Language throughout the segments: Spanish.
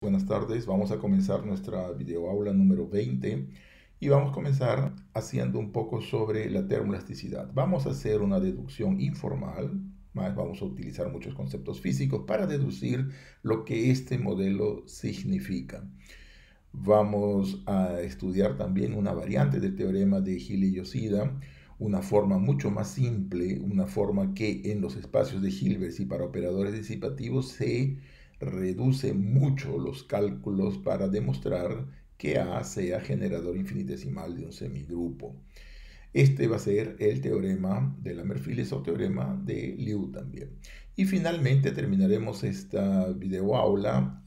Buenas tardes, vamos a comenzar nuestra videoaula número 20 y vamos a comenzar haciendo un poco sobre la termoelasticidad. Vamos a hacer una deducción informal, más vamos a utilizar muchos conceptos físicos para deducir lo que este modelo significa. Vamos a estudiar también una variante del teorema de Healy-Yoshida, una forma mucho más simple, una forma que en los espacios de Hilbert y para operadores disipativos se reduce mucho los cálculos para demostrar que A sea generador infinitesimal de un semigrupo. Este va a ser el teorema de Lamerfields o teorema de Liu también. Y finalmente terminaremos esta videoaula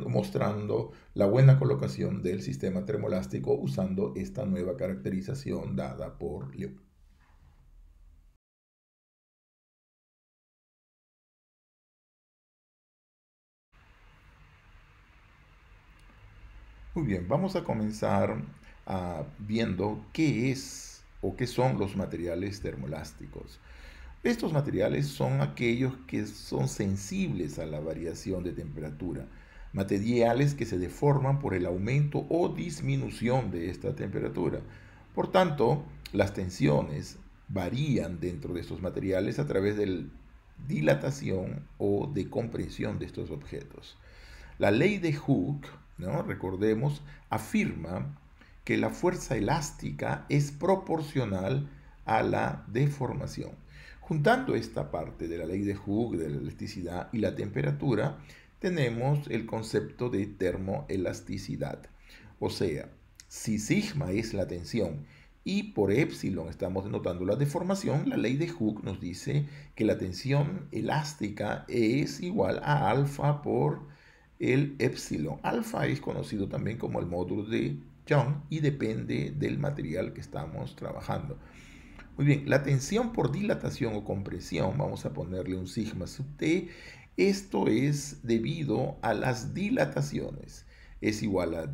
mostrando la buena colocación del sistema termoelástico usando esta nueva caracterización dada por Liu. Muy bien, vamos a comenzar viendo qué es o qué son los materiales termoelásticos. Estos materiales son aquellos que son sensibles a la variación de temperatura, materiales que se deforman por el aumento o disminución de esta temperatura. Por tanto, las tensiones varían dentro de estos materiales a través de la dilatación o de compresión de estos objetos. La ley de Hooke, ¿no? Recordemos, afirma que la fuerza elástica es proporcional a la deformación. Juntando esta parte de la ley de Hooke, de la elasticidad y la temperatura, tenemos el concepto de termoelasticidad. O sea, si sigma es la tensión y por epsilon estamos denotando la deformación, la ley de Hooke nos dice que la tensión elástica es igual a alfa por el epsilon. Alfa es conocido también como el módulo de Young y depende del material que estamos trabajando. Muy bien, la tensión por dilatación o compresión, vamos a ponerle un sigma sub t, esto es debido a las dilataciones. Es igual a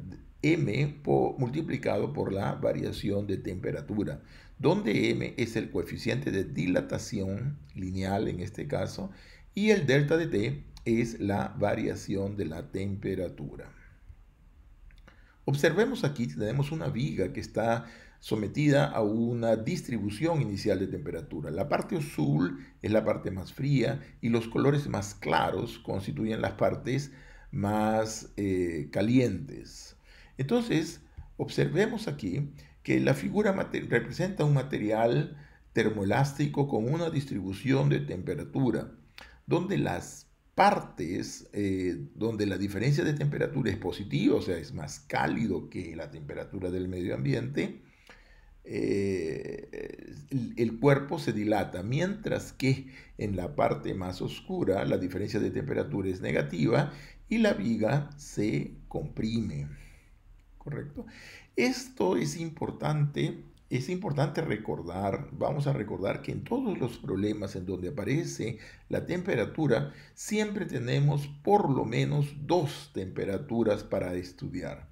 multiplicado por la variación de temperatura, donde m es el coeficiente de dilatación lineal en este caso, y el delta de t es la variación de la temperatura. Observemos aquí, tenemos una viga que está sometida a una distribución inicial de temperatura. La parte azul es la parte más fría y los colores más claros constituyen las partes más calientes. Entonces, observemos aquí que la figura representa un material termoelástico con una distribución de temperatura, donde las partes donde la diferencia de temperatura es positiva, o sea, es más cálido que la temperatura del medio ambiente, el cuerpo se dilata, mientras que en la parte más oscura la diferencia de temperatura es negativa y la viga se comprime. ¿Correcto? Esto es importante recordar, vamos a recordar que en todos los problemas en donde aparece la temperatura, siempre tenemos por lo menos dos temperaturas para estudiar.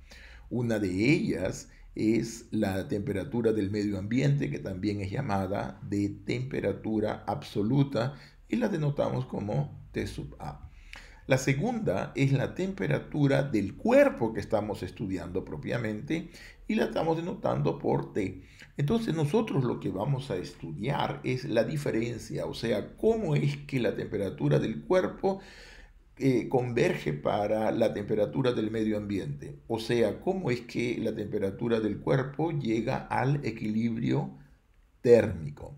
Una de ellas es la temperatura del medio ambiente, que también es llamada de temperatura absoluta, y la denotamos como T sub A. La segunda es la temperatura del cuerpo que estamos estudiando propiamente y la estamos denotando por T. Entonces nosotros lo que vamos a estudiar es la diferencia, o sea, cómo es que la temperatura del cuerpo converge para la temperatura del medio ambiente. O sea, cómo es que la temperatura del cuerpo llega al equilibrio térmico.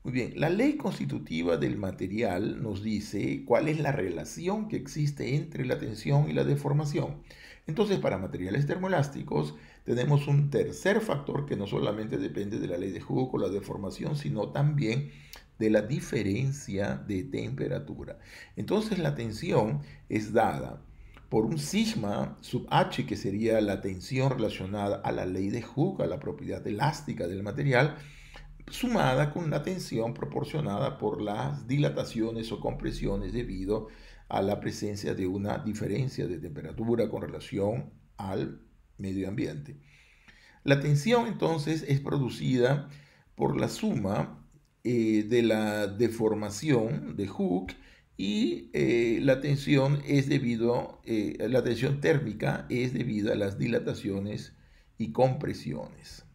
Muy bien, la ley constitutiva del material nos dice cuál es la relación que existe entre la tensión y la deformación. Entonces, para materiales termoelásticos tenemos un tercer factor que no solamente depende de la ley de Hooke o la deformación, sino también de la diferencia de temperatura. Entonces, la tensión es dada por un sigma sub h, que sería la tensión relacionada a la ley de Hooke, a la propiedad elástica del material, sumada con la tensión proporcionada por las dilataciones o compresiones debido a la presencia de una diferencia de temperatura con relación al medio ambiente. La tensión entonces es producida por la suma de la deformación de Hooke y la tensión es la tensión térmica es debido a las dilataciones y compresiones.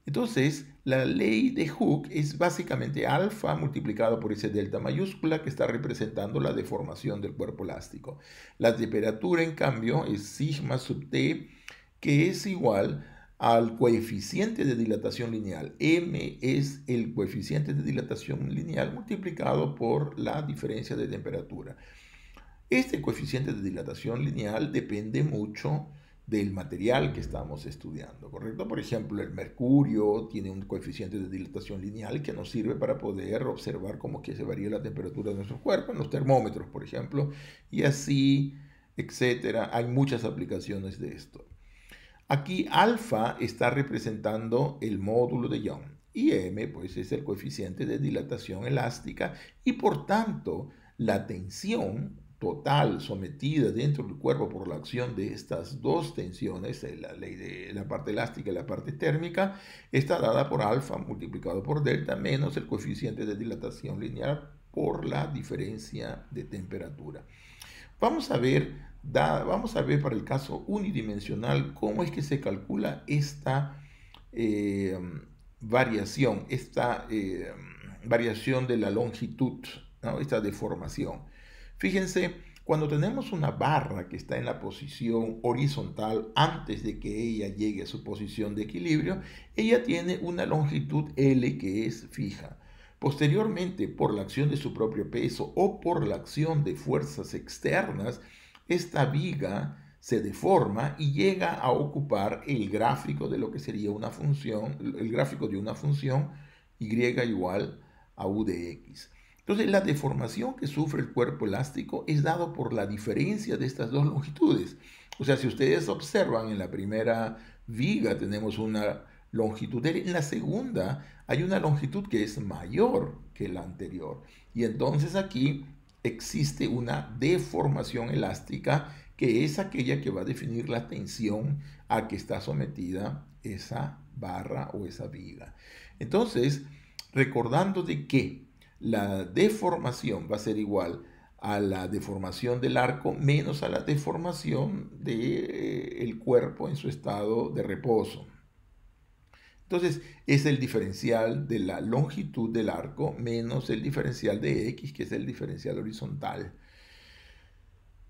Entonces, la ley de Hooke es básicamente alfa multiplicado por ese delta mayúscula que está representando la deformación del cuerpo elástico. La temperatura, en cambio, es sigma sub t, que es igual al coeficiente de dilatación lineal. M es el coeficiente de dilatación lineal multiplicado por la diferencia de temperatura. Este coeficiente de dilatación lineal depende mucho del material que estamos estudiando, ¿correcto? Por ejemplo, el mercurio tiene un coeficiente de dilatación lineal que nos sirve para poder observar cómo que se varía la temperatura de nuestro cuerpo en los termómetros, por ejemplo, y así, etcétera. Hay muchas aplicaciones de esto. Aquí alfa está representando el módulo de Young y m pues es el coeficiente de dilatación elástica y por tanto la tensión total sometida dentro del cuerpo por la acción de estas dos tensiones, la ley de la parte elástica y la parte térmica, está dada por alfa multiplicado por delta menos el coeficiente de dilatación lineal por la diferencia de temperatura. Vamos a ver para el caso unidimensional cómo es que se calcula esta eh, variación de la longitud, ¿no? Esta deformación. Fíjense, cuando tenemos una barra que está en la posición horizontal antes de que ella llegue a su posición de equilibrio, ella tiene una longitud L que es fija. Posteriormente, por la acción de su propio peso o por la acción de fuerzas externas, esta viga se deforma y llega a ocupar el gráfico de lo que sería una función, el gráfico de una función y igual a u de x. Entonces, la deformación que sufre el cuerpo elástico es dado por la diferencia de estas dos longitudes. O sea, si ustedes observan en la primera viga tenemos una longitud L, en la segunda hay una longitud que es mayor que la anterior. Y entonces aquí existe una deformación elástica que es aquella que va a definir la tensión a que está sometida esa barra o esa viga. Entonces, recordando de que la deformación va a ser igual a la deformación del arco menos a la deformación del cuerpo en su estado de reposo. Entonces, es el diferencial de la longitud del arco menos el diferencial de x, que es el diferencial horizontal.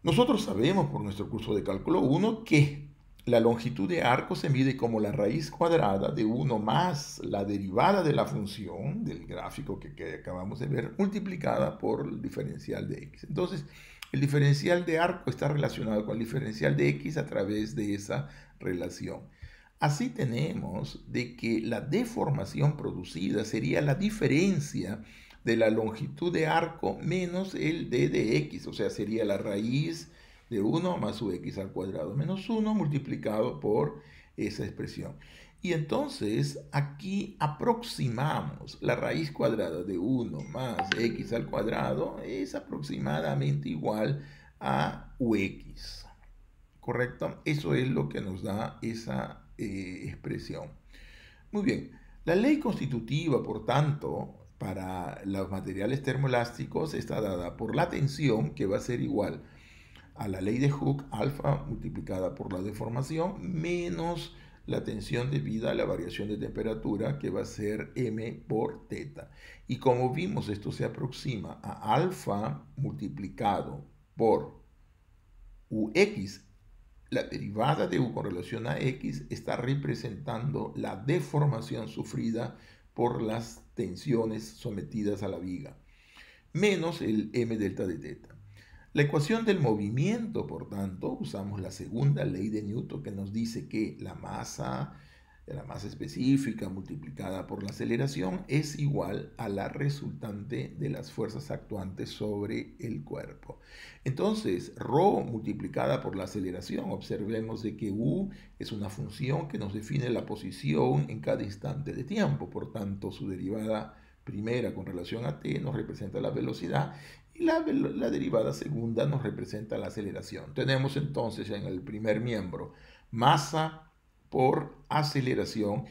Nosotros sabemos por nuestro curso de cálculo 1 que la longitud de arco se mide como la raíz cuadrada de 1 más la derivada de la función del gráfico que acabamos de ver multiplicada por el diferencial de x. Entonces, el diferencial de arco está relacionado con el diferencial de x a través de esa relación. Así tenemos de que la deformación producida sería la diferencia de la longitud de arco menos el d de x, o sea, sería la raíz de 1 más su x al cuadrado menos 1 multiplicado por esa expresión. Y entonces aquí aproximamos la raíz cuadrada de 1 más x al cuadrado es aproximadamente igual a ux. ¿Correcto? Eso es lo que nos da esa expresión. Muy bien, la ley constitutiva, por tanto, para los materiales termoelásticos está dada por la tensión, que va a ser igual a la ley de Hooke, alfa multiplicada por la deformación, menos la tensión debida a la variación de temperatura, que va a ser m por teta. Y como vimos, esto se aproxima a alfa multiplicado por ux. La derivada de u con relación a x está representando la deformación sufrida por las tensiones sometidas a la viga, menos el m delta de teta. La ecuación del movimiento, por tanto, usamos la segunda ley de Newton que nos dice que la masa específica multiplicada por la aceleración es igual a la resultante de las fuerzas actuantes sobre el cuerpo. Entonces, ρ multiplicada por la aceleración, observemos de que u es una función que nos define la posición en cada instante de tiempo, por tanto, su derivada primera con relación a t nos representa la velocidad y la derivada segunda nos representa la aceleración. Tenemos entonces en el primer miembro masa por aceleración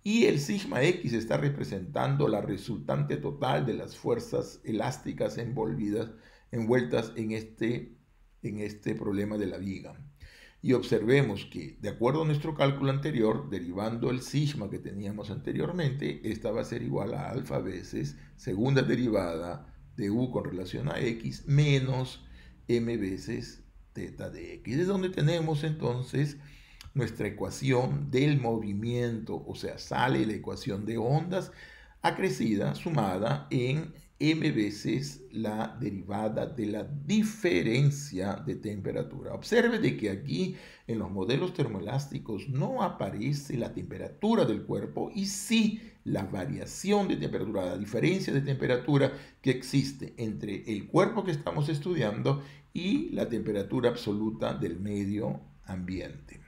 y el sigma x está representando la resultante total de las fuerzas elásticas envolvidas envueltas en este problema de la viga. Y observemos que, de acuerdo a nuestro cálculo anterior, derivando el sigma que teníamos anteriormente, esta va a ser igual a alfa veces segunda derivada de u con relación a x menos m veces teta de x. Es donde tenemos entonces nuestra ecuación del movimiento, o sea, sale la ecuación de ondas acrecida sumada en m veces la derivada de la diferencia de temperatura. Observe de que aquí en los modelos termoelásticos no aparece la temperatura del cuerpo y sí la variación de temperatura, la diferencia de temperatura que existe entre el cuerpo que estamos estudiando y la temperatura absoluta del medio ambiente.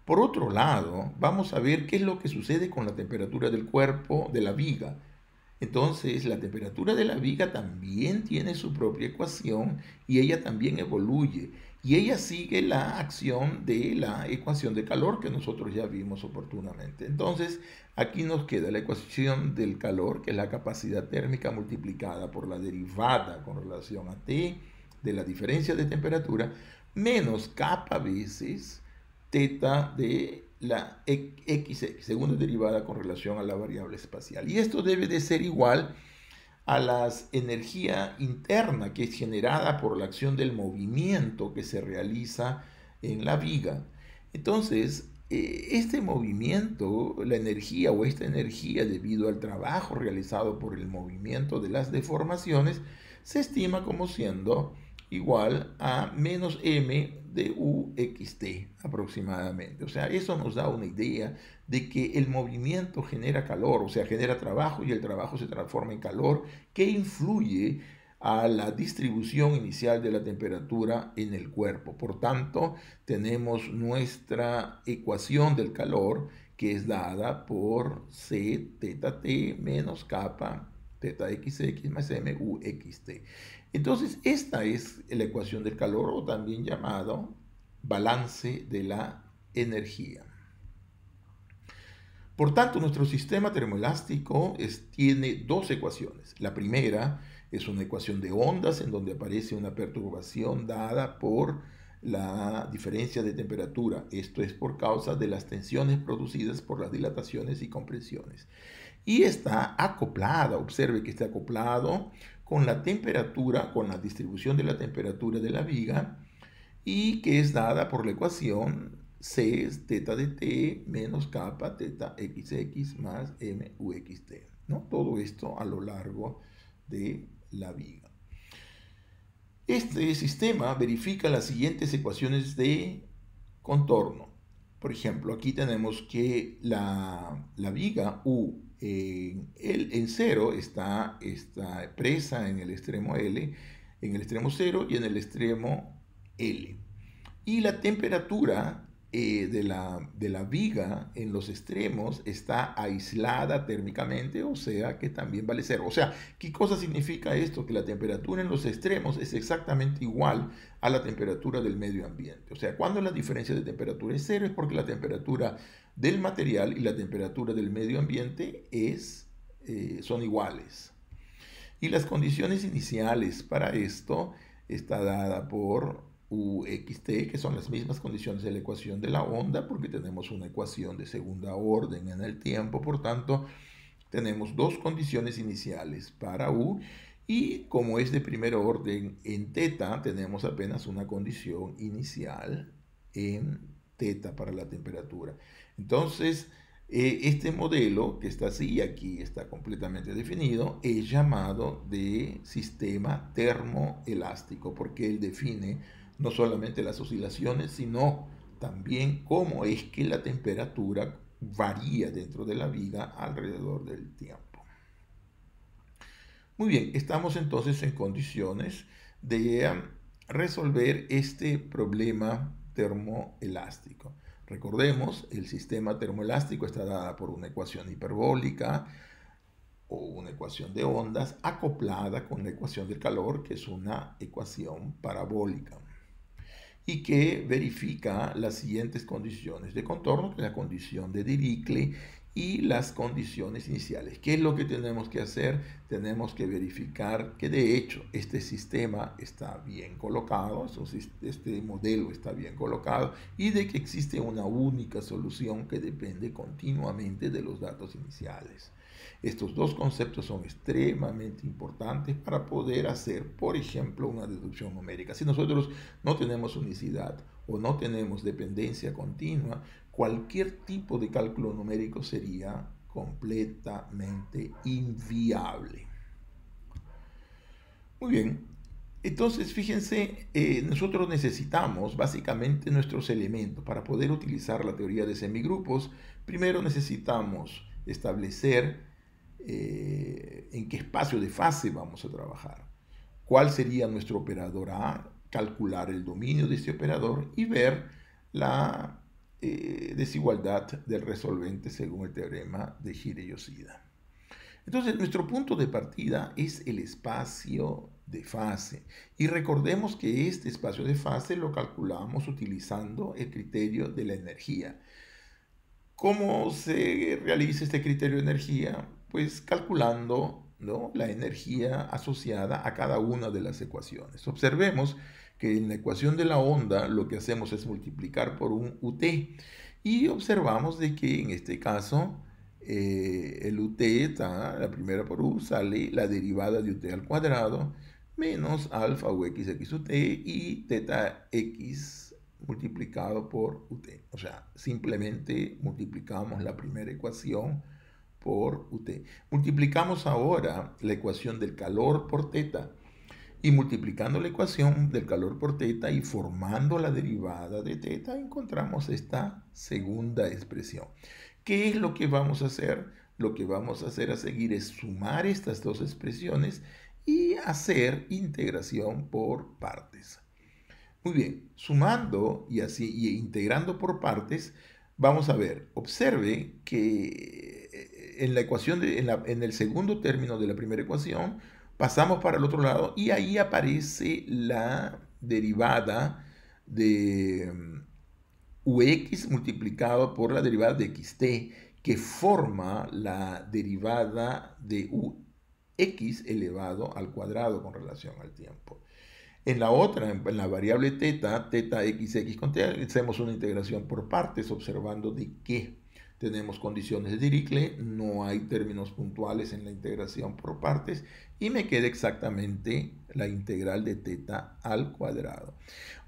Por otro lado, vamos a ver qué es lo que sucede con la temperatura del cuerpo de la viga. Entonces, la temperatura de la viga también tiene su propia ecuación y ella también evoluye. Y ella sigue la acción de la ecuación de calor que nosotros ya vimos oportunamente. Entonces, aquí nos queda la ecuación del calor, que es la capacidad térmica multiplicada por la derivada con relación a T de la diferencia de temperatura, menos kappa veces teta de la xx, segunda derivada con relación a la variable espacial. Y esto debe de ser igual a la energía interna que es generada por la acción del movimiento que se realiza en la viga. Entonces, este movimiento, la energía o esta energía debido al trabajo realizado por el movimiento de las deformaciones, se estima como siendo igual a menos m de uxt aproximadamente. O sea, eso nos da una idea de que el movimiento genera calor, o sea, genera trabajo y el trabajo se transforma en calor que influye a la distribución inicial de la temperatura en el cuerpo. Por tanto, tenemos nuestra ecuación del calor que es dada por C teta T menos kappa teta XX más M UXT. Entonces, esta es la ecuación del calor o también llamado balance de la energía. Por tanto, nuestro sistema termoelástico tiene dos ecuaciones. La primera es una ecuación de ondas en donde aparece una perturbación dada por la diferencia de temperatura. Esto es por causa de las tensiones producidas por las dilataciones y compresiones. Y está acoplada, observe que está acoplado con la temperatura, con la distribución de la temperatura de la viga y que es dada por la ecuación C es teta de T menos kappa teta XX más M UXT, ¿no? Todo esto a lo largo de la viga. Este sistema verifica las siguientes ecuaciones de contorno. Por ejemplo, aquí tenemos que la viga U en 0 está presa en el extremo L, en el extremo 0 y en el extremo L. Y la temperatura de la viga en los extremos está aislada térmicamente, o sea que también vale 0. O sea, ¿qué cosa significa esto? Que la temperatura en los extremos es exactamente igual a la temperatura del medio ambiente. O sea, cuando la diferencia de temperatura es 0 es porque la temperatura del material y la temperatura del medio ambiente son iguales. Y las condiciones iniciales para esto está dada por uxt, que son las mismas condiciones de la ecuación de la onda, porque tenemos una ecuación de segunda orden en el tiempo, por tanto, tenemos dos condiciones iniciales para u, y como es de primer orden en teta, tenemos apenas una condición inicial en teta para la temperatura. Entonces, este modelo que está así, aquí está completamente definido, es llamado de sistema termoelástico, porque él define no solamente las oscilaciones, sino también cómo es que la temperatura varía dentro de la viga alrededor del tiempo. Muy bien, estamos entonces en condiciones de resolver este problema termoelástico. Recordemos, el sistema termoelástico está dado por una ecuación hiperbólica o una ecuación de ondas acoplada con la ecuación del calor, que es una ecuación parabólica y que verifica las siguientes condiciones de contorno, que es la condición de Dirichlet y las condiciones iniciales. ¿Qué es lo que tenemos que hacer? Tenemos que verificar que de hecho este sistema está bien colocado, este modelo está bien colocado y de que existe una única solución que depende continuamente de los datos iniciales. Estos dos conceptos son extremadamente importantes para poder hacer, por ejemplo, una deducción numérica. Si nosotros no tenemos unicidad o no tenemos dependencia continua, cualquier tipo de cálculo numérico sería completamente inviable. Muy bien, entonces fíjense, nosotros necesitamos básicamente nuestros elementos para poder utilizar la teoría de semigrupos. Primero necesitamos establecer en qué espacio de fase vamos a trabajar, cuál sería nuestro operador A, calcular el dominio de este operador y ver la desigualdad del resolvente según el teorema de Hire-Yoshida. Entonces, nuestro punto de partida es el espacio de fase. Y recordemos que este espacio de fase lo calculamos utilizando el criterio de la energía. ¿Cómo se realiza este criterio de energía? Pues calculando, ¿no?, la energía asociada a cada una de las ecuaciones. Observemos que en la ecuación de la onda lo que hacemos es multiplicar por un UT y observamos de que en este caso el UT está, la primera por U, sale la derivada de UT al cuadrado menos alfa u x UT y teta x multiplicado por UT. O sea, simplemente multiplicamos la primera ecuación por UT. Multiplicamos ahora la ecuación del calor por teta. Y multiplicando la ecuación del calor por teta y formando la derivada de teta, encontramos esta segunda expresión. ¿Qué es lo que vamos a hacer? Lo que vamos a hacer a seguir es sumar estas dos expresiones y hacer integración por partes. Muy bien, sumando y así y integrando por partes, vamos a ver, observe que en la ecuación en el segundo término de la primera ecuación pasamos para el otro lado y ahí aparece la derivada de ux multiplicado por la derivada de xt, que forma la derivada de ux elevado al cuadrado con relación al tiempo. En la otra, en la variable teta, teta xx con t, hacemos una integración por partes, observando de que tenemos condiciones de Dirichlet, no hay términos puntuales en la integración por partes, y me queda exactamente la integral de teta al cuadrado.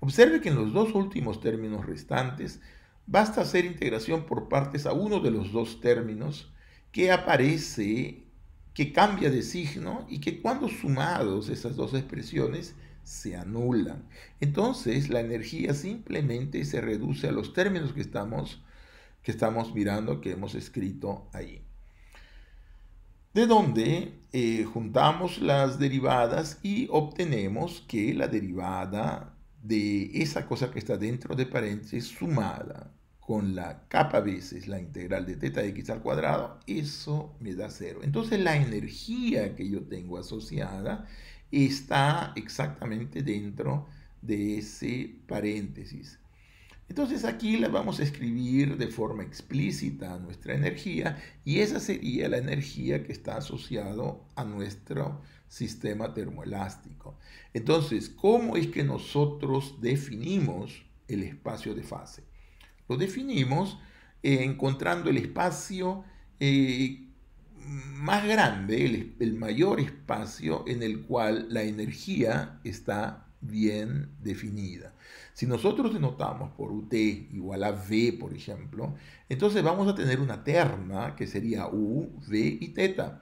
Observe que en los dos últimos términos restantes, basta hacer integración por partes a uno de los dos términos que aparece, que cambia de signo, y que cuando sumados esas dos expresiones, se anulan. Entonces la energía simplemente se reduce a los términos que estamos mirando, que hemos escrito ahí. De donde juntamos las derivadas y obtenemos que la derivada de esa cosa que está dentro de paréntesis sumada con la capa veces la integral de teta x al cuadrado, eso me da 0. Entonces la energía que yo tengo asociada está exactamente dentro de ese paréntesis. Entonces aquí la vamos a escribir de forma explícita a nuestra energía y esa sería la energía que está asociado a nuestro sistema termoelástico. Entonces, ¿cómo es que nosotros definimos el espacio de fase? Lo definimos encontrando el espacio más grande, el mayor espacio en el cual la energía está bien definida. Si nosotros denotamos por UT igual a V, por ejemplo, entonces vamos a tener una terna que sería U, V y teta.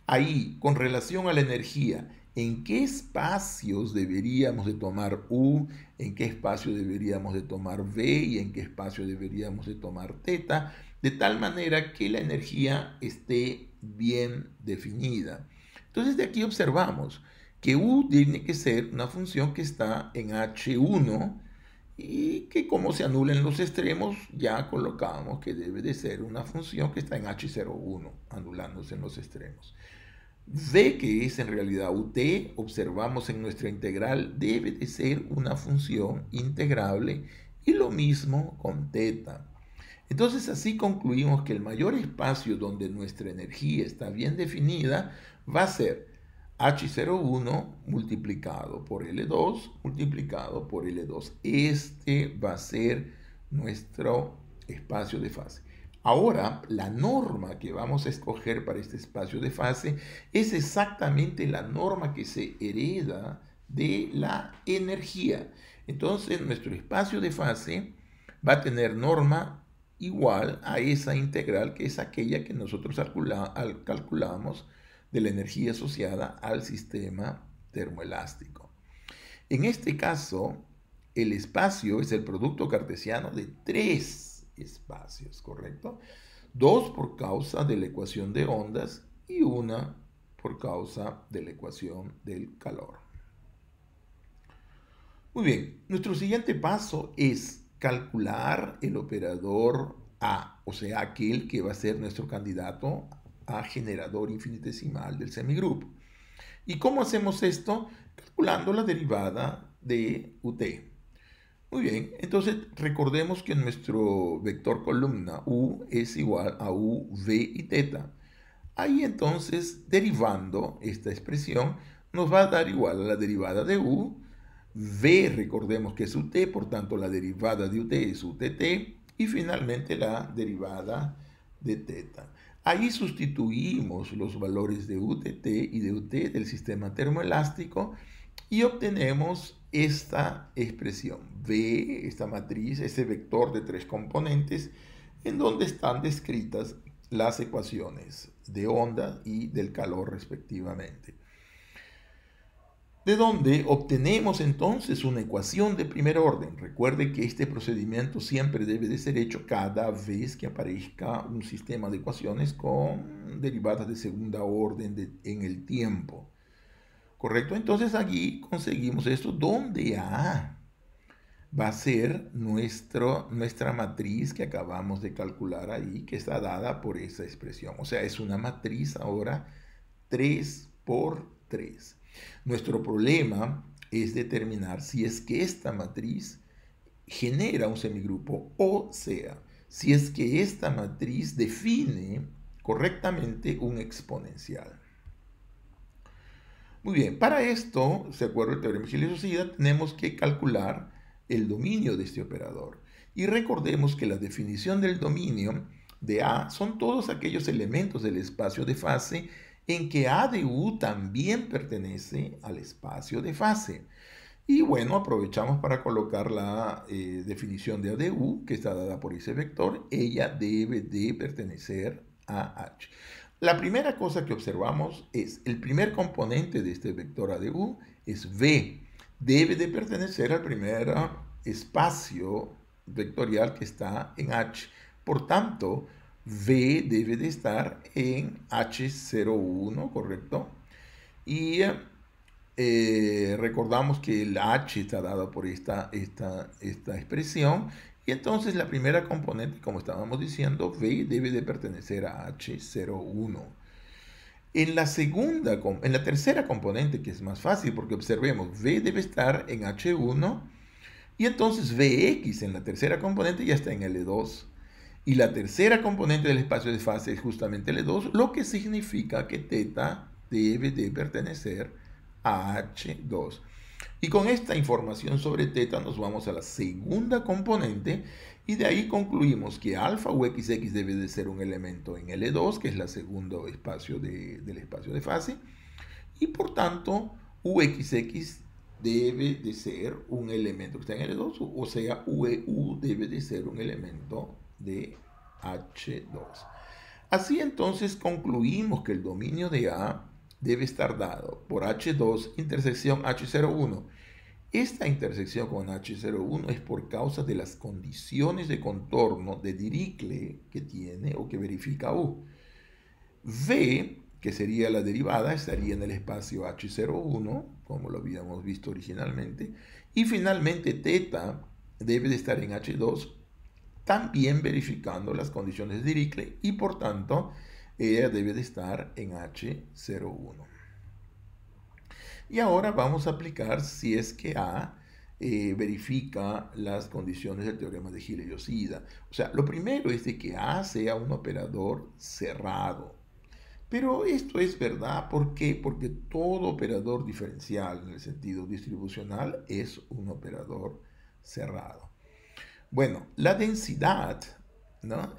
Ahí, con relación a la energía, ¿en qué espacios deberíamos de tomar U? ¿En qué espacio deberíamos de tomar V? ¿Y en qué espacio deberíamos de tomar teta? De tal manera que la energía esté bien definida. Entonces de aquí observamos que U tiene que ser una función que está en H1 y que como se anulan los extremos, ya colocamos que debe de ser una función que está en H01, anulándose en los extremos. V, que es en realidad UT, observamos en nuestra integral, debe de ser una función integrable y lo mismo con teta. Entonces así concluimos que el mayor espacio donde nuestra energía está bien definida va a ser H01 multiplicado por L2 multiplicado por L2. Este va a ser nuestro espacio de fase. Ahora, la norma que vamos a escoger para este espacio de fase es exactamente la norma que se hereda de la energía. Entonces, nuestro espacio de fase va a tener norma igual a esa integral que es aquella que nosotros calculamos de la energía asociada al sistema termoelástico. En este caso, el espacio es el producto cartesiano de tres espacios, ¿correcto? Dos por causa de la ecuación de ondas y una por causa de la ecuación del calor. Muy bien, nuestro siguiente paso es calcular el operador A, o sea, aquel que va a ser nuestro candidato a generador infinitesimal del semigrupo. ¿Y cómo hacemos esto? Calculando la derivada de UT. Muy bien, entonces recordemos que nuestro vector columna U es igual a U, V y teta. Ahí entonces, derivando esta expresión, nos va a dar igual a la derivada de U. V, recordemos que es UT, por tanto la derivada de UT es UTT. Y finalmente la derivada de teta. Ahí sustituimos los valores de UTT y de UT del sistema termoelástico y obtenemos esta expresión, V, esta matriz, ese vector de tres componentes, en donde están descritas las ecuaciones de onda y del calor respectivamente. De donde obtenemos entonces una ecuación de primer orden. Recuerde que este procedimiento siempre debe de ser hecho cada vez que aparezca un sistema de ecuaciones con derivadas de segunda orden en el tiempo. ¿Correcto? Entonces aquí conseguimos esto donde A va a ser nuestra matriz que acabamos de calcular ahí, que está dada por esa expresión. O sea, es una matriz ahora 3 por 3. Nuestro problema es determinar si es que esta matriz genera un semigrupo, o sea, si es que esta matriz define correctamente un exponencial. Muy bien, para esto, de acuerdo al teorema de Gilles-Ossida, tenemos que calcular el dominio de este operador. Y recordemos que la definición del dominio de A son todos aquellos elementos del espacio de fase en que A de U también pertenece al espacio de fase. Y bueno, aprovechamos para colocar la definición de A de U, que está dada por ese vector. Ella debe de pertenecer a H. La primera cosa que observamos es el primer componente de este vector A de U es V. Debe de pertenecer al primer espacio vectorial que está en H. Por tanto, V debe de estar en H01, ¿correcto? Y recordamos que el H está dado por esta expresión. Y entonces la primera componente, como estábamos diciendo, V debe de pertenecer a H01. En la tercera componente, que es más fácil, porque observemos, V debe estar en H1, y entonces Vx en la tercera componente ya está en L2. Y la tercera componente del espacio de fase es justamente L2, lo que significa que teta debe de pertenecer a H2. Y con esta información sobre teta nos vamos a la segunda componente y de ahí concluimos que alfa u xx debe de ser un elemento en L2, que es el segundo espacio del espacio de fase, y por tanto uxx debe de ser un elemento que está en L2, o sea, u debe de ser un elemento de H2. Así entonces concluimos que el dominio de A debe estar dado por H2 intersección H01. Esta intersección con H01 es por causa de las condiciones de contorno de Dirichlet que tiene o que verifica U. V, que sería la derivada, estaría en el espacio H01, como lo habíamos visto originalmente. Y finalmente teta debe de estar en H2, también verificando las condiciones de Dirichlet, y por tanto ella debe de estar en H01. Y ahora vamos a aplicar si es que A verifica las condiciones del teorema de Gile-Yoshida. O sea, lo primero es de que A sea un operador cerrado. Pero esto es verdad, ¿por qué? Porque todo operador diferencial en el sentido distribucional es un operador cerrado. Bueno, la densidad, ¿no?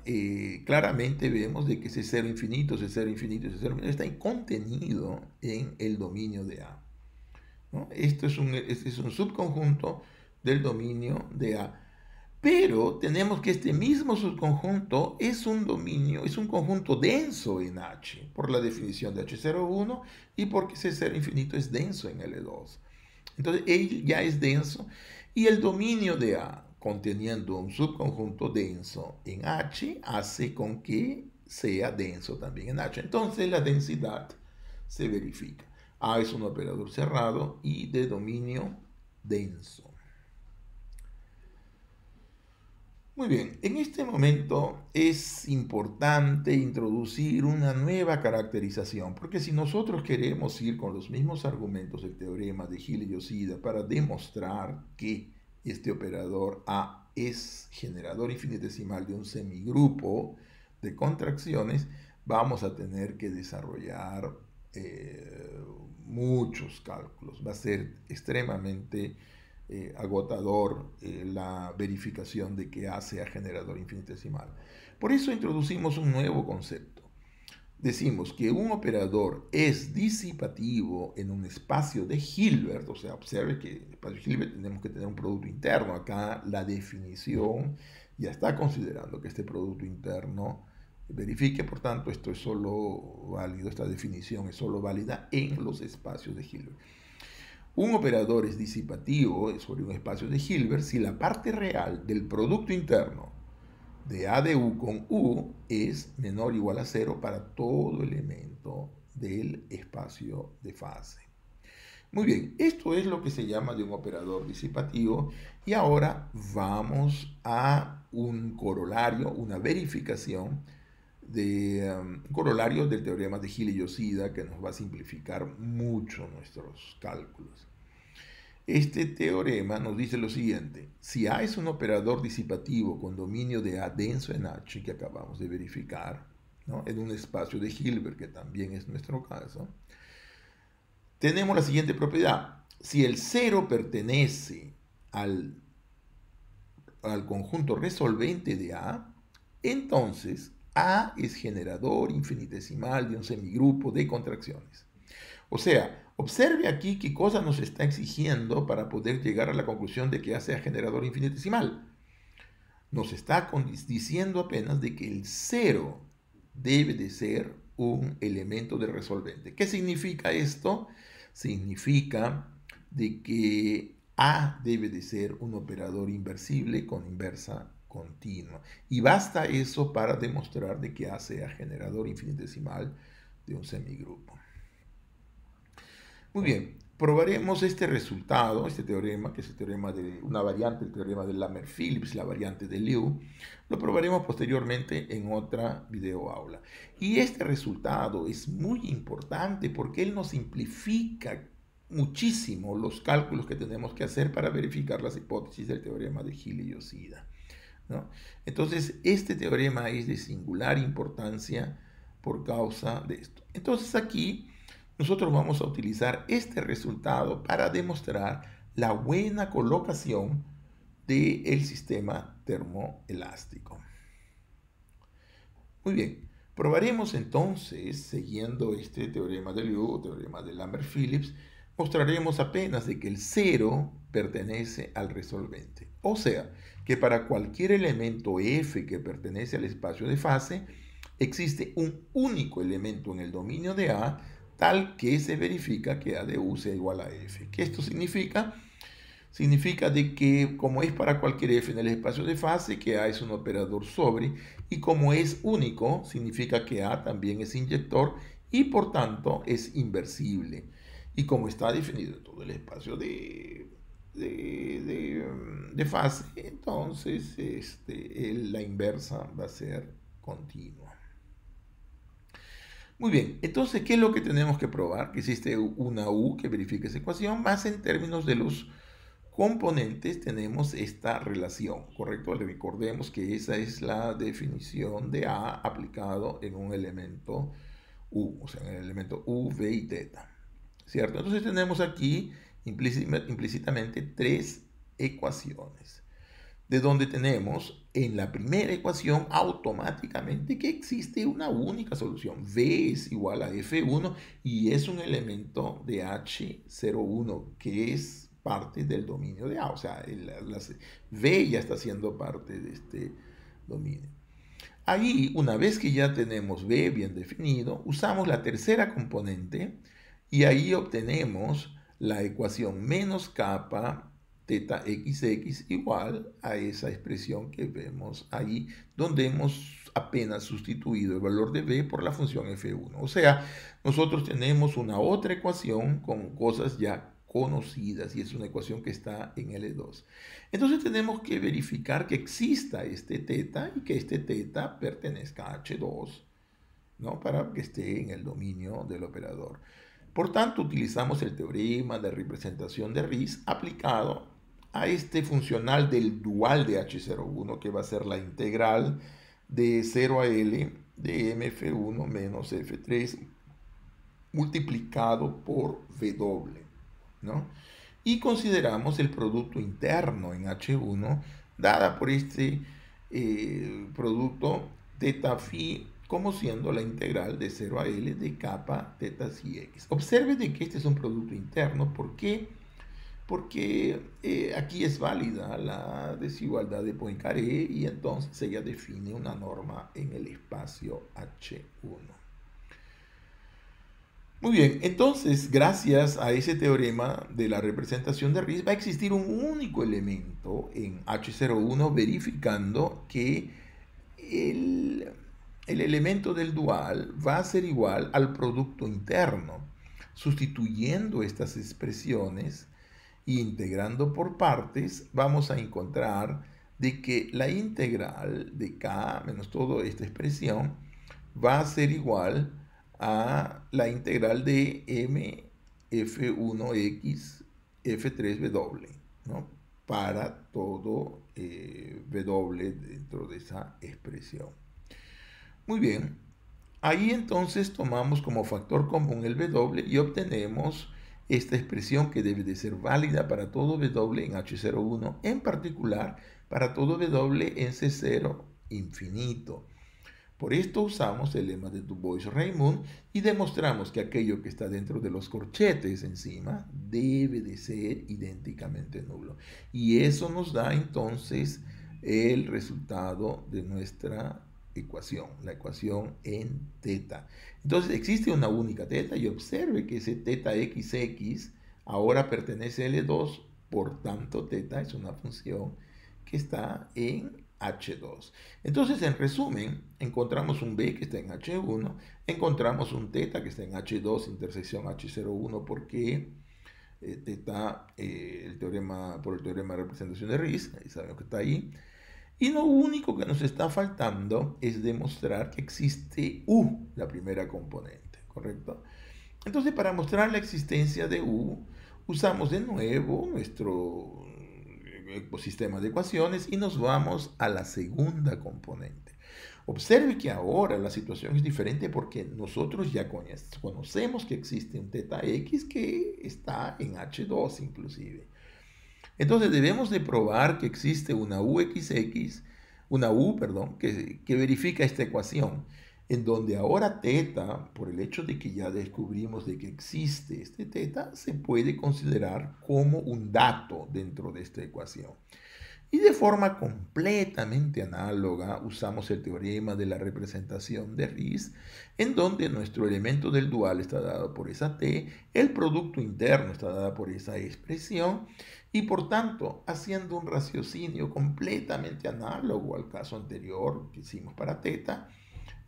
Claramente vemos de que ese cero infinito, ese cero infinito, ese cero infinito está contenido en el dominio de A, ¿no? Este es un subconjunto del dominio de A. Pero tenemos que este mismo subconjunto es un dominio, es un conjunto denso en H, por la definición de H01 y porque ese cero infinito es denso en L2. Entonces, él ya es denso y el dominio de A, conteniendo un subconjunto denso en H, hace con que sea denso también en H. Entonces, la densidad se verifica. A es un operador cerrado y de dominio denso. Muy bien, en este momento es importante introducir una nueva caracterización, porque si nosotros queremos ir con los mismos argumentos del teorema de Gile-Yoshida para demostrar que este operador A es generador infinitesimal de un semigrupo de contracciones, vamos a tener que desarrollar muchos cálculos. Va a ser extremadamente agotador la verificación de que A sea generador infinitesimal. Por eso introducimos un nuevo concepto. Decimos que un operador es disipativo en un espacio de Hilbert, o sea, observe que en el espacio de Hilbert tenemos que tener un producto interno. Acá la definición ya está considerando que este producto interno verifique, por tanto, esto es solo válido, esta definición es solo válida en los espacios de Hilbert. Un operador es disipativo sobre un espacio de Hilbert si la parte real del producto interno de A de U con U es menor o igual a 0 para todo elemento del espacio de fase. Muy bien, esto es lo que se llama de un operador disipativo y ahora vamos a un corolario, una verificación de corolario del teorema de Gile-Yoshida que nos va a simplificar mucho nuestros cálculos. Este teorema nos dice lo siguiente: si A es un operador disipativo con dominio de A denso en H, que acabamos de verificar, ¿no?, en un espacio de Hilbert, que también es nuestro caso, tenemos la siguiente propiedad. Si el cero pertenece al conjunto resolvente de A, entonces A es generador infinitesimal de un semigrupo de contracciones. O sea, observe aquí qué cosa nos está exigiendo para poder llegar a la conclusión de que A sea generador infinitesimal. Nos está diciendo apenas de que el cero debe de ser un elemento del resolvente. ¿Qué significa esto? Significa de que A debe de ser un operador inversible con inversa continua. Y basta eso para demostrar de que A sea generador infinitesimal de un semigrupo. Muy bien, probaremos este resultado, este teorema, que es el teorema de una variante, el teorema de Lamer-Phillips, la variante de Liu. Lo probaremos posteriormente en otra videoaula. Y este resultado es muy importante porque él nos simplifica muchísimo los cálculos que tenemos que hacer para verificar las hipótesis del teorema de Gile-Yoshida, ¿no? Entonces, este teorema es de singular importancia por causa de esto. Entonces, aquí nosotros vamos a utilizar este resultado para demostrar la buena colocación del sistema termoelástico. Muy bien, probaremos entonces, siguiendo este teorema de Liu, teorema de Lamer-Phillips, mostraremos apenas de que el cero pertenece al resolvente. O sea, que para cualquier elemento F que pertenece al espacio de fase, existe un único elemento en el dominio de A, tal que se verifica que A de U sea igual a F. ¿Qué esto significa? Significa de que como es para cualquier F en el espacio de fase, que A es un operador sobre, y como es único, significa que A también es inyector y por tanto es inversible. Y como está definido en todo el espacio de fase, entonces la inversa va a ser continua. Muy bien, entonces, ¿qué es lo que tenemos que probar? Que existe una U que verifique esa ecuación, más en términos de los componentes tenemos esta relación, ¿correcto? Recordemos que esa es la definición de A aplicado en un elemento U, o sea, en el elemento U, V y teta, ¿cierto? Entonces tenemos aquí implícitamente tres ecuaciones, de donde tenemos en la primera ecuación automáticamente que existe una única solución. V es igual a F1 y es un elemento de H01 que es parte del dominio de A. O sea, V ya está siendo parte de este dominio. Ahí, una vez que ya tenemos V bien definido, usamos la tercera componente y ahí obtenemos la ecuación menos kappa teta xx igual a esa expresión que vemos ahí, donde hemos apenas sustituido el valor de V por la función F1. O sea, nosotros tenemos una otra ecuación con cosas ya conocidas y es una ecuación que está en L2. Entonces tenemos que verificar que exista este teta y que este teta pertenezca a H2, ¿no? Para que esté en el dominio del operador. Por tanto, utilizamos el teorema de representación de Riesz aplicado a este funcional del dual de H01, que va a ser la integral de 0 a L de MF1 menos F3 multiplicado por W, ¿no? Y consideramos el producto interno en H1 dada por este producto teta phi como siendo la integral de 0 a L de kappa teta psi x. Observe de que este es un producto interno. ¿Por qué? Porque aquí es válida la desigualdad de Poincaré y entonces ella define una norma en el espacio H1. Muy bien, entonces gracias a ese teorema de la representación de Riesz va a existir un único elemento en H01 verificando que el elemento del dual va a ser igual al producto interno. Sustituyendo estas expresiones e integrando por partes, vamos a encontrar de que la integral de K menos toda esta expresión va a ser igual a la integral de m f1x f3w, ¿no? Para todo w dentro de esa expresión. Muy bien, ahí entonces tomamos como factor común el w y obtenemos esta expresión que debe de ser válida para todo w en H01, en particular para todo w en C0 infinito. Por esto usamos el lema de Du Bois-Reymond y demostramos que aquello que está dentro de los corchetes encima debe de ser idénticamente nulo. Y eso nos da entonces el resultado de nuestra ecuación, la ecuación en teta. Entonces existe una única teta y observe que ese teta xx ahora pertenece a L2, por tanto teta es una función que está en H2. Entonces, en resumen, encontramos un B que está en H1, encontramos un teta que está en H2 intersección H01 porque teta, por el teorema de representación de Riesz, ahí sabemos que está ahí. Y lo único que nos está faltando es demostrar que existe U, la primera componente, ¿correcto? Entonces, para mostrar la existencia de U, usamos de nuevo nuestro ecosistema de ecuaciones y nos vamos a la segunda componente. Observe que ahora la situación es diferente porque nosotros ya conocemos que existe un teta x que está en H2 inclusive. Entonces debemos de probar que existe una U, que verifica esta ecuación, en donde ahora teta, por el hecho de que ya descubrimos de que existe este teta, se puede considerar como un dato dentro de esta ecuación. Y de forma completamente análoga usamos el teorema de la representación de Riesz, en donde nuestro elemento del dual está dado por esa t, el producto interno está dado por esa expresión, y por tanto, haciendo un raciocinio completamente análogo al caso anterior que hicimos para teta,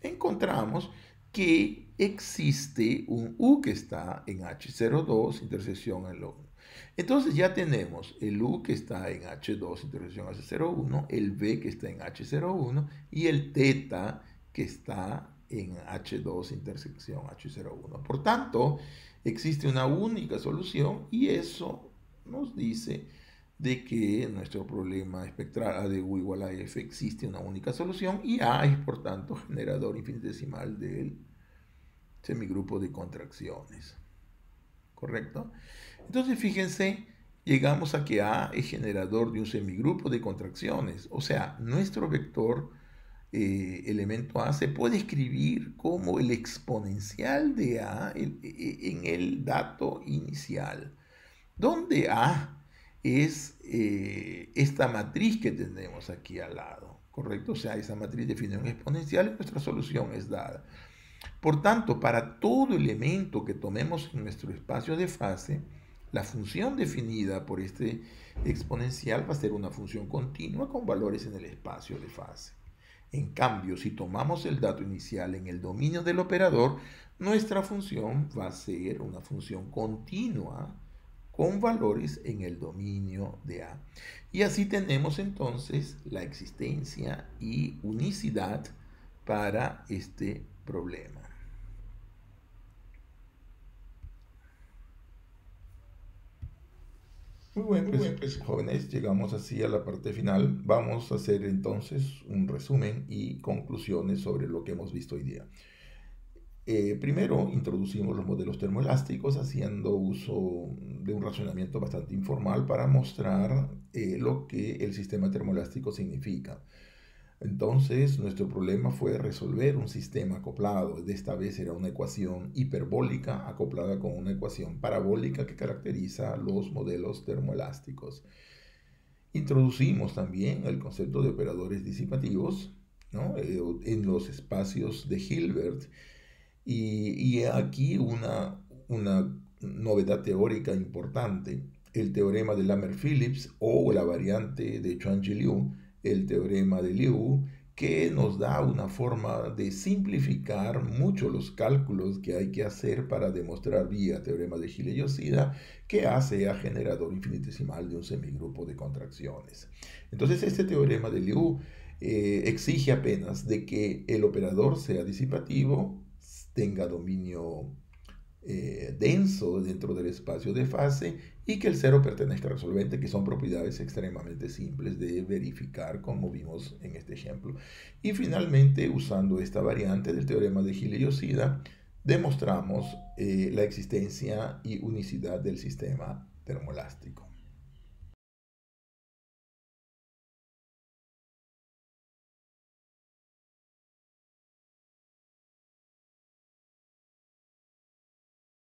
encontramos que existe un U que está en H02, intersección en lo 1. Entonces ya tenemos el U que está en H2, intersección H01, el V que está en H01 y el teta que está en H2, intersección H01. Por tanto, existe una única solución y eso nos dice de que nuestro problema espectral A de U igual a F existe una única solución y A es por tanto generador infinitesimal del semigrupo de contracciones. ¿Correcto? Entonces fíjense, llegamos a que A es generador de un semigrupo de contracciones. O sea, nuestro vector elemento A se puede escribir como el exponencial de A en el dato inicial, donde A es esta matriz que tenemos aquí al lado, ¿correcto? O sea, esa matriz define un exponencial y nuestra solución es dada. Por tanto, para todo elemento que tomemos en nuestro espacio de fase, la función definida por este exponencial va a ser una función continua con valores en el espacio de fase. En cambio, si tomamos el dato inicial en el dominio del operador, nuestra función va a ser una función continua con valores en el dominio de A. Y así tenemos entonces la existencia y unicidad para este problema. Muy bien, pues jóvenes, llegamos así a la parte final. Vamos a hacer entonces un resumen y conclusiones sobre lo que hemos visto hoy día. Primero, introducimos los modelos termoelásticos haciendo uso de un razonamiento bastante informal para mostrar lo que el sistema termoelástico significa. Entonces, nuestro problema fue resolver un sistema acoplado. De esta vez era una ecuación hiperbólica acoplada con una ecuación parabólica que caracteriza los modelos termoelásticos. Introducimos también el concepto de operadores disipativos, ¿no? En los espacios de Hilbert. Y aquí una novedad teórica importante, el teorema de Lamer-Phillips o la variante de Chuang-Liu, el teorema de Liu, que nos da una forma de simplificar mucho los cálculos que hay que hacer para demostrar vía teorema de Gile-Yoshida que A sea generador infinitesimal de un semigrupo de contracciones. Entonces este teorema de Liu exige apenas de que el operador sea disipativo, tenga dominio denso dentro del espacio de fase y que el cero pertenezca al resolvente, que son propiedades extremadamente simples de verificar, como vimos en este ejemplo. Y finalmente, usando esta variante del teorema de Gile-Yoshida, demostramos la existencia y unicidad del sistema termoelástico.